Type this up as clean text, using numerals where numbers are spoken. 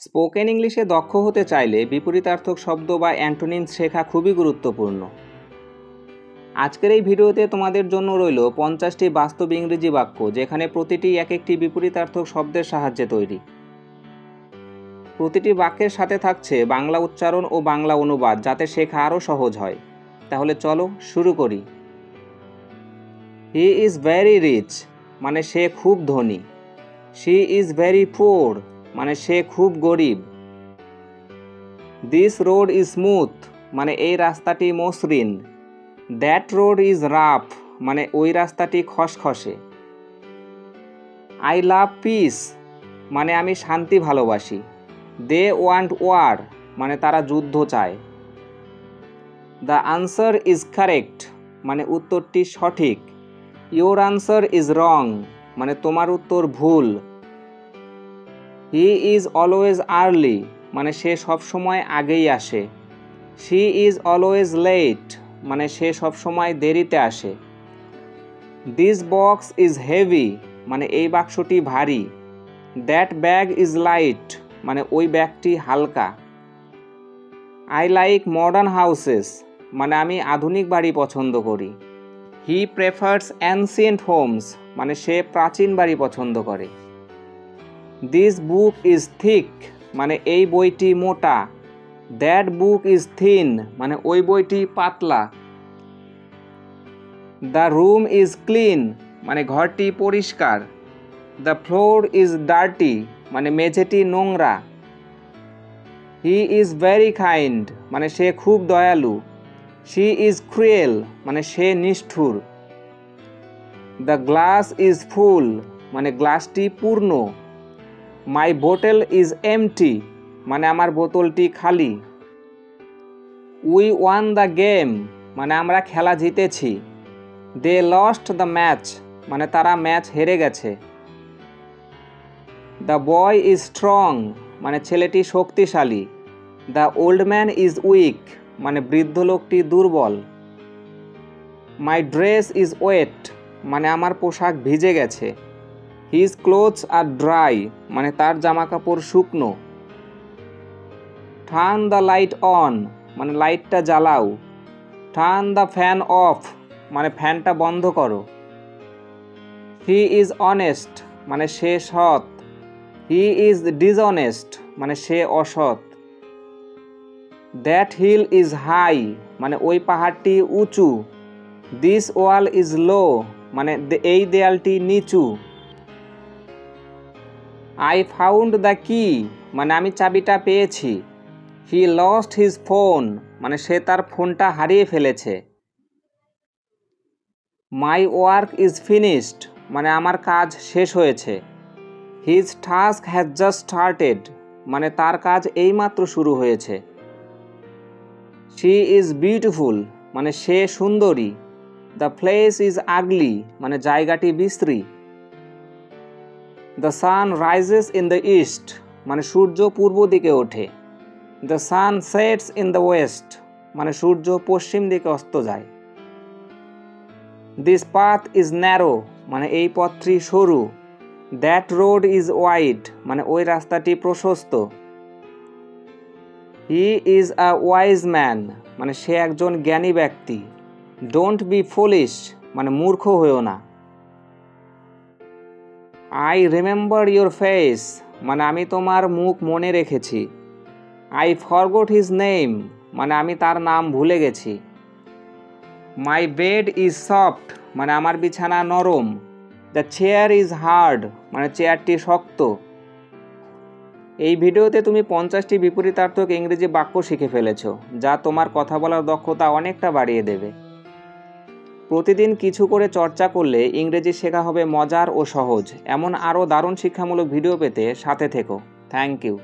Spoken ইংলিশে দক্ষ হতে চাইলে বিপরীতার্থক শব্দ বা অ্যান্টোনিমস শেখা খুবই গুরুত্বপূর্ণ। আজকের এই ভিডিওতে তোমাদের জন্য রইল 50টি বাস্তব ইংরেজি বাক্য, যেখানে প্রতিটি এক একটি বিপরীতার্থক শব্দের সাহায্যে তৈরি। প্রতিটি বাক্যের সাথে থাকছে বাংলা উচ্চারণ ও বাংলা অনুবাদ, যাতে শেখা আরও সহজ হয়। তাহলে চলো শুরু করি। হি ইজ ভেরি রিচ মানে সে খুব ধনী। শি ইজ ভেরি পুয়ার মানে সে খুব গরিব। দিস রোড ইজ স্মুথ মানে এই রাস্তাটি মসৃণ। দ্যাট রোড ইজ রাফ মানে ওই রাস্তাটি খসখসে। আই লাভ পিস মানে আমি শান্তি ভালোবাসি। দে ওয়ান্ট ওয়ার মানে তারা যুদ্ধ চায়। দ্য আনসার ইজ কারেক্ট মানে উত্তরটি সঠিক। ইয়োর আনসার ইজ রং মানে তোমার উত্তর ভুল। হি ইজ অলওয়েজ আর্লি মানে সে সবসময় আগেই আসে। শি ইজ অলওয়েজ লেট মানে সে সবসময় দেরিতে আসে। দিস বক্স ইজ হেভি মানে এই বাক্সটি ভারী। দ্যাট ব্যাগ ইজ লাইট মানে ওই ব্যাগটি হালকা। আই লাইক মডার্ন হাউসেস মানে আমি আধুনিক বাড়ি পছন্দ করি। হি প্রেফার্স অ্যানসিয়েন্ট হোমস মানে সে প্রাচীন বাড়ি পছন্দ করে। দিস বুক ইজ থিক মানে এই বইটি মোটা। দ্যাট বুক ইজ থিন মানে ওই বইটি পাতলা। দ্য রুম ইজ ক্লিন মানে ঘরটি পরিষ্কার। দ্য ফ্লোর ইজ ডার্টি মানে মেঝেটি নোংরা। হি ইজ ভেরি কাইন্ড মানে সে খুব দয়ালু। শি ইজ ক্রুয়েল মানে সে নিষ্ঠুর। দ্য গ্লাস ইজ ফুল মানে গ্লাসটি পূর্ণ। মাই বোটেল ইজ এমটি মানে আমার বোতলটি খালি। উই ওয়ান দ্য গেম মানে আমরা খেলা জিতেছি। দে লস্ট দ্য ম্যাচ মানে তারা ম্যাচ হেরে গেছে। দ্য বয় ইজ স্ট্রং মানে ছেলেটি শক্তিশালী। The old man is weak মানে বৃদ্ধ লোকটি দুর্বল। মাই ড্রেস ইজ ওয়েট মানে আমার পোশাক ভিজে গেছে। হিজ ক্লোথস আর ড্রাই মানে তার জামা কাপড় শুকনো। টার্ন দ্য লাইট অন মানে লাইটটা জ্বালাও। টার্ন দ্য ফ্যান অফ মানে ফ্যানটা বন্ধ করো। হি ইজ অনেস্ট মানে সে সৎ। হি ইজ ডিসঅনেস্ট মানে সে অসৎ। দ্যাট হিল ইজ হাই মানে ওই পাহাড়টি উঁচু। দিস ওয়াল ইজ লো মানে এই দেয়ালটি নিচু। আই ফাউন্ড দ্য কি মানে আমি চাবিটা পেয়েছি। হি লস্ট হিজ ফোন মানে সে তার ফোনটা হারিয়ে ফেলেছে। মাই ওয়ার্ক ইজ ফিনিশড মানে আমার কাজ শেষ হয়েছে। His task has just started মানে তার কাজ এইমাত্র শুরু হয়েছে। শি ইজ বিউটিফুল মানে সে সুন্দরী। দ্য প্লেস ইজ আগলি মানে জায়গাটি বিশ্রী। The sun rises in the east মানে সূর্য পূর্ব দিকে ওঠে। The sun sets in the West মানে সূর্য পশ্চিম দিকে অস্ত যায়। দিস পাথ ইজ ন্যারো মানে এই পথটি সরু। দ্যাট রোড ইজ ওয়াইড মানে ওই রাস্তাটি প্রশস্ত। He is a wise man মানে সে একজন জ্ঞানী ব্যক্তি। ডোন্ট বি ফুলিশ মানে মূর্খ হইও না। আই রিমেম্বার ইয়োর ফেস মানে আমি তোমার মুখ মনে রেখেছি। আই ফরগট হিজ নেম মানে আমি তার নাম ভুলে গেছি। মাই বেড ইজ সফট মানে আমার বিছানা নরম। দ্য চেয়ার ইজ হার্ড মানে চেয়ারটি শক্ত। এই ভিডিওতে তুমি 50টি বিপরীতার্থক ইংরেজি বাক্য শিখে ফেলেছ, যা তোমার কথা বলার দক্ষতা অনেকটা বাড়িয়ে দেবে। প্রতিদিন কিছু করে চর্চা করলে ইংরেজি শেখা হবে মজার ও সহজ। এমন আরও দারুণ শিক্ষামূলক ভিডিও পেতে সাথে থেকো। Thank you.